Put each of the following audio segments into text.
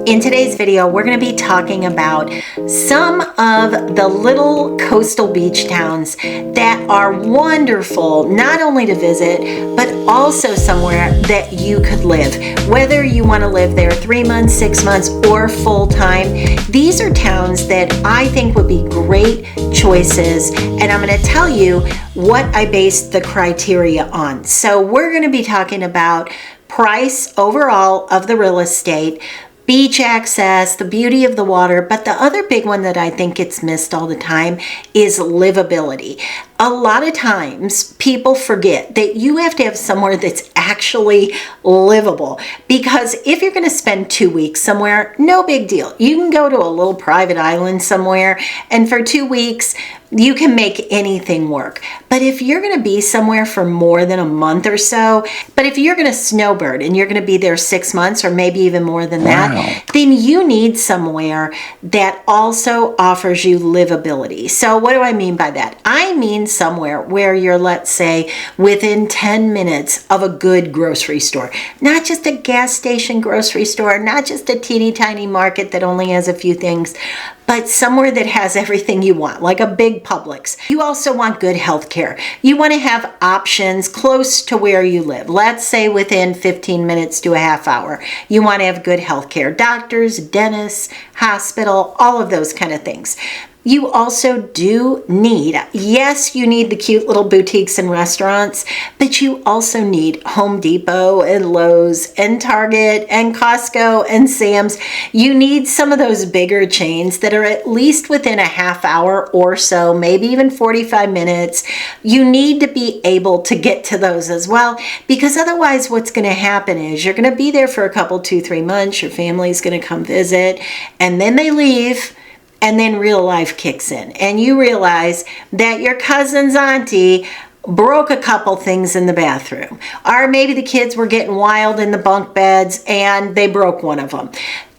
In today's video, we're going to be talking about some of the little coastal beach towns that are wonderful, not only to visit, but also somewhere that you could live. Whether you want to live there 3 months, 6 months, or full time, these are towns that I think would be great choices. And I'm going to tell you what I based the criteria on. So we're going to be talking about price overall of the real estate, beach access, the beauty of the water, but the other big one that I think gets missed all the time is livability. A lot of times people forget that you have to have somewhere that's actually livable, because if you're going to spend 2 weeks somewhere, no big deal. You can go to a little private island somewhere, and for 2 weeks you can make anything work. But if you're going to be somewhere for more than a month or so, but if you're going to snowbird and you're going to be there 6 months or maybe even more than that, then you need somewhere that also offers you livability. So what do I mean by that? I mean somewhere where you're, let's say, within 10 minutes of a good grocery store. Not just a gas station grocery store, not just a teeny tiny market that only has a few things, but somewhere that has everything you want, like a big Publix. You also want good health care. You want to have options close to where you live. Let's say within 15 minutes to a half hour. You want to have good health care. Doctors, dentists, hospital, all of those kind of things. You also do need, yes, you need the cute little boutiques and restaurants, but you also need Home Depot and Lowe's and Target and Costco and Sam's. You need some of those bigger chains that are at least within a half hour or so, maybe even 45 minutes. You need to be able to get to those as well, because otherwise what's going to happen is you're going to be there for a couple, 2-3 months. Your family's going to come visit, and then they leave. And then real life kicks in, and you realize that your cousin's auntie broke a couple things in the bathroom, or maybe the kids were getting wild in the bunk beds and they broke one of them.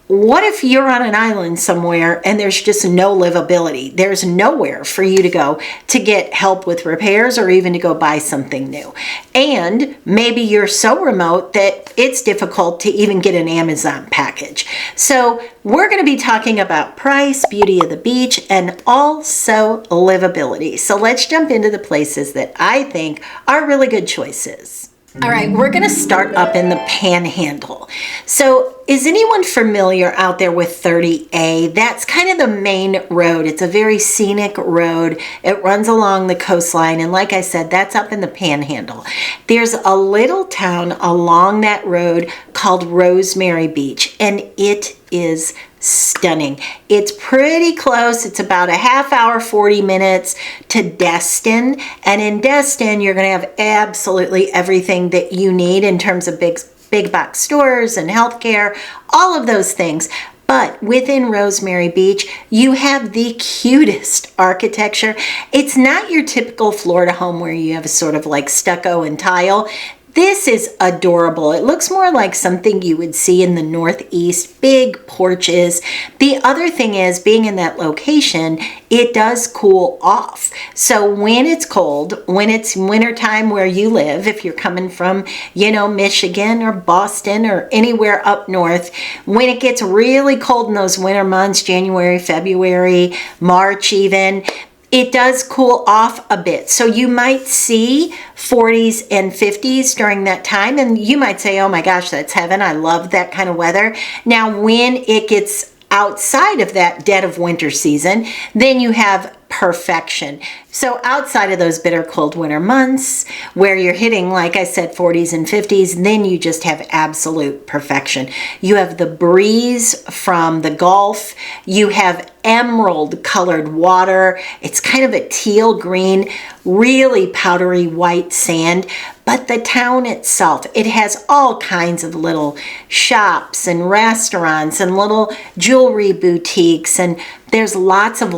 What if you're on an island somewhere and there's just no livability? There's nowhere for you to go to get help with repairs or even to go buy something new. And maybe you're so remote that it's difficult to even get an Amazon package. So we're going to be talking about price, beauty of the beach, and also livability. So let's jump into the places that I think are really good choices. All right, we're going to start up in the Panhandle. So is anyone familiar out there with 30A? That's kind of the main road. It's a very scenic road. It runs along the coastline. And like I said, that's up in the Panhandle. There's a little town along that road called Rosemary Beach, and it is stunning. It's pretty close. It's about a half hour, 40 minutes to Destin. And in Destin, you're going to have absolutely everything that you need in terms of big box stores and healthcare, all of those things. But within Rosemary Beach, you have the cutest architecture. It's not your typical Florida home where you have a sort of like stucco and tile. This is adorable. It looks more like something you would see in the Northeast, big porches. The other thing is, being in that location, it does cool off. So when it's cold, when it's wintertime where you live, if you're coming from, Michigan or Boston or anywhere up north, when it gets really cold in those winter months, January, February, March even, it does cool off a bit. So you might see 40s and 50s during that time, and you might say, oh my gosh, that's heaven. I love that kind of weather. Now, when it gets outside of that dead of winter season, then you have perfection. So outside of those bitter cold winter months where you're hitting, like I said, 40s and 50s, then you just have absolute perfection. You have the breeze from the Gulf. You have emerald colored water. It's kind of a teal green, really powdery white sand. But the town itself, it has all kinds of little shops and restaurants and little jewelry boutiques, and there's lots of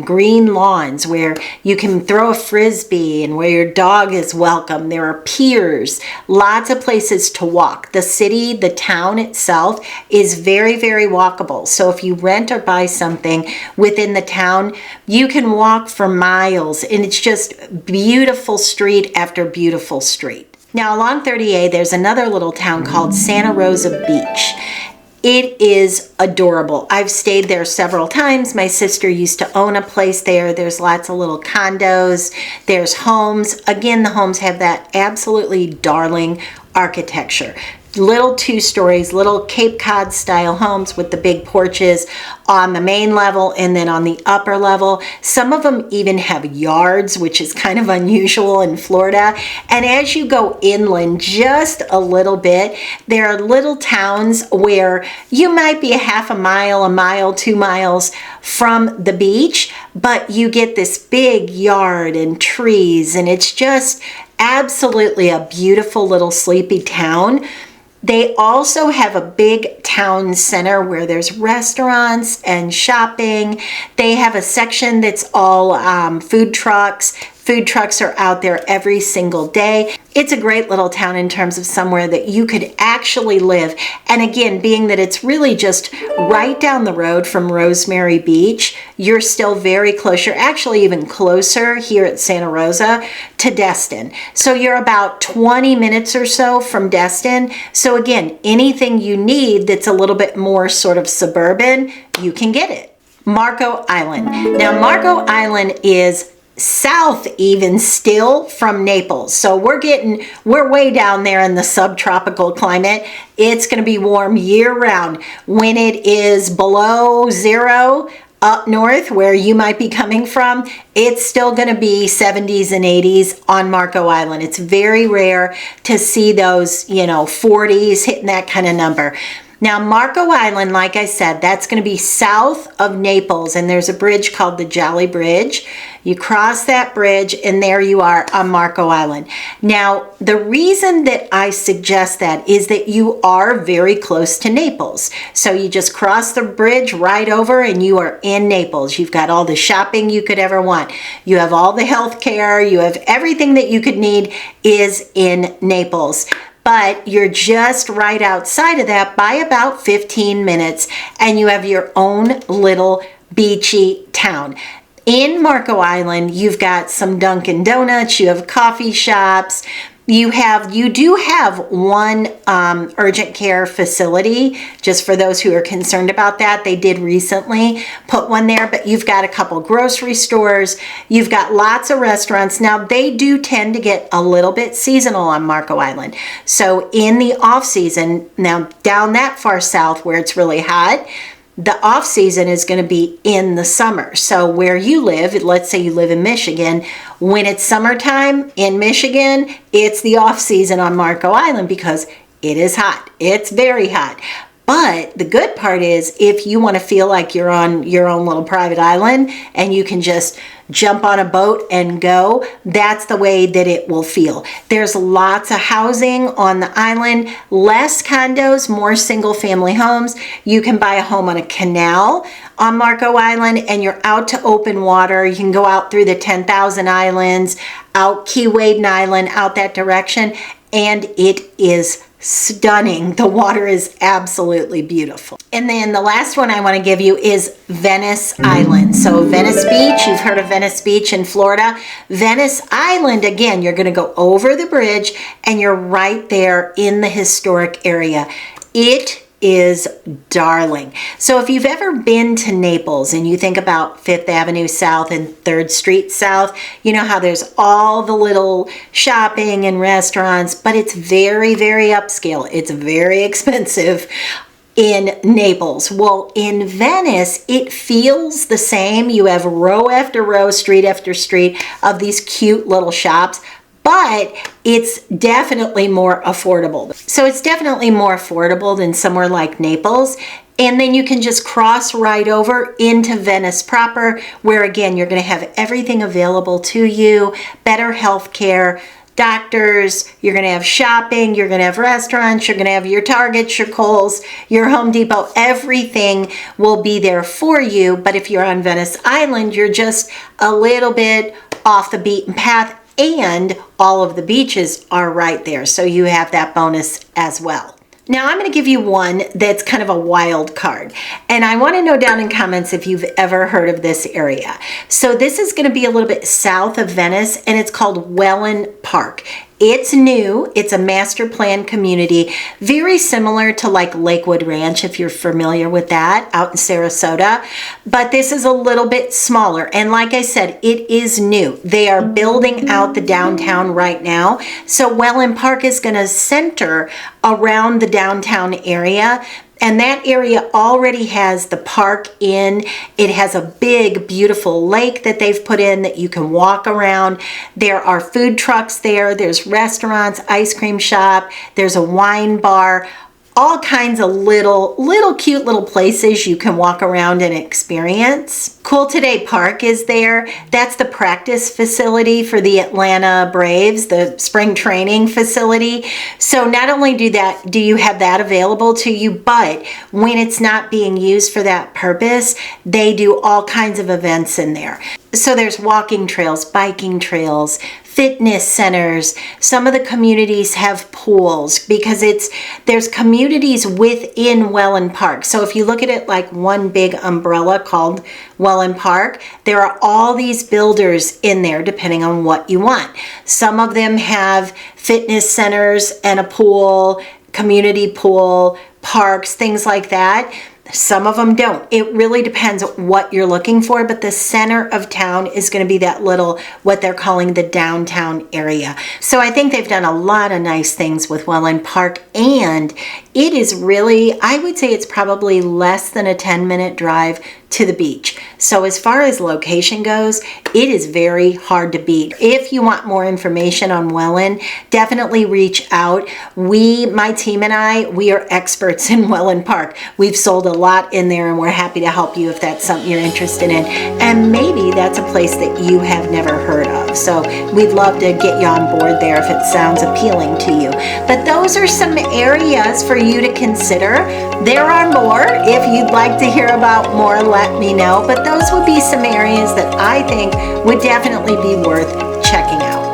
green lawns where you can throw a frisbee and where your dog is welcome. There are piers, lots of places to walk. The city, the town itself is very, very walkable. So if you rent or buy something within the town, you can walk for miles, and it's just beautiful street after beautiful street. Now along 30A, there's another little town called Santa Rosa Beach. It is adorable. I've stayed there several times. My sister used to own a place there. There's lots of little condos. There's homes. Again, the homes have that absolutely darling architecture. Little 2 stories, little Cape Cod style homes with the big porches on the main level and then on the upper level. Some of them even have yards, which is kind of unusual in Florida. And as you go inland just a little bit, there are little towns where you might be a half a mile, 2 miles from the beach, but you get this big yard and trees, and it's just absolutely a beautiful little sleepy town. They also have a big town center where there's restaurants and shopping. They have a section that's all food trucks. Food trucks are out there every single day. It's a great little town in terms of somewhere that you could actually live. And again, being that it's really just right down the road from Rosemary Beach, you're still very close. You're actually even closer here at Santa Rosa to Destin. So you're about 20 minutes or so from Destin. So again, anything you need that's a little bit more sort of suburban, you can get it. Marco Island. Now, Marco Island is south even still from Naples. So we're way down there in the subtropical climate. It's going to be warm year round. When it is below 0 up north where you might be coming from, it's still going to be 70s and 80s on Marco Island. It's very rare to see those, 40s hitting that kind of number. Now, Marco Island, like I said, that's going to be south of Naples, and there's a bridge called the Jolly Bridge. You cross that bridge, and there you are on Marco Island. Now, the reason that I suggest that is that you are very close to Naples. So you just cross the bridge right over, and you are in Naples. You've got all the shopping you could ever want. You have all the health care. You have everything that you could need is in Naples. But you're just right outside of that by about 15 minutes, and you have your own little beachy town. In Marco Island, you've got some Dunkin' Donuts, you have coffee shops, you do have one urgent care facility, just for those who are concerned about that. They did recently put one there, but you've got a couple grocery stores. You've got lots of restaurants. Now, they do tend to get a little bit seasonal on Marco Island. So in the off season, now down that far south where it's really hot, the off season is going to be in the summer. So where you live, let's say you live in Michigan, when it's summertime in Michigan, it's the off season on Marco Island because it is hot. It's very hot. But the good part is if you want to feel like you're on your own little private island and you can just jump on a boat and go, that's the way that it will feel. There's lots of housing on the island, less condos, more single family homes. You can buy a home on a canal on Marco Island and you're out to open water. You can go out through the 10,000 Islands, out Key Waden Island, out that direction, and it is stunning. The water is absolutely beautiful. And then the last one I want to give you is Venice Island. So Venice Beach, you've heard of Venice Beach in Florida. Venice Island, again, you're going to go over the bridge and you're right there in the historic area. It is darling. So if you've ever been to Naples and you think about 5th Avenue South and 3rd Street South, you know how there's all the little shopping and restaurants, but it's very, very upscale. It's very expensive in Naples. Well, in Venice, it feels the same. You have row after row, street after street of these cute little shops, but it's definitely more affordable. So it's definitely more affordable than somewhere like Naples. And then you can just cross right over into Venice proper, where again, you're going to have everything available to you, better health care, doctors, you're going to have shopping, you're going to have restaurants, you're going to have your Targets, your Kohl's, your Home Depot, everything will be there for you. But if you're on Venice Island, you're just a little bit off the beaten path, and all of the beaches are right there. So you have that bonus as well. Now I'm going to give you one that's kind of a wild card. And I want to know down in comments if you've ever heard of this area. So this is going to be a little bit south of Venice and it's called Welland Park. It's new. It's a master plan community, very similar to like Lakewood Ranch, if you're familiar with that, out in Sarasota. But this is a little bit smaller. And like I said, it is new. They are building out the downtown right now. So Welland Park is going to center around the downtown area. And that area already has the park in. It has a big, beautiful lake that they've put in that you can walk around. There are food trucks there. There's restaurants, ice cream shop. There's a wine bar. All kinds of little cute little places you can walk around and experience. Cool Today Park is there. That's the practice facility for the Atlanta Braves, the spring training facility. So not only do you have that available to you, but when it's not being used for that purpose, they do all kinds of events in there. So there's walking trails, biking trails, fitness centers. Some of the communities have pools because there's communities within Welland Park. So if you look at it like one big umbrella called Welland Park, there are all these builders in there depending on what you want. Some of them have fitness centers and a pool, community pool, parks, things like that. Some of them don't. It really depends what you're looking for, but the center of town is going to be that little, what they're calling the downtown area. So I think they've done a lot of nice things with Welland Park, and it is really, I would say it's probably less than a 10-minute drive to the beach. So as far as location goes, it is very hard to beat. If you want more information on Welland, definitely reach out. My team and I, we are experts in Welland Park. We've sold a lot in there, and we're happy to help you if that's something you're interested in. And maybe that's a place that you have never heard of. So we'd love to get you on board there if it sounds appealing to you. But those are some areas for you to consider. There are more. If you'd like to hear about more, let me know. But those would be some areas that I think would definitely be worth checking out.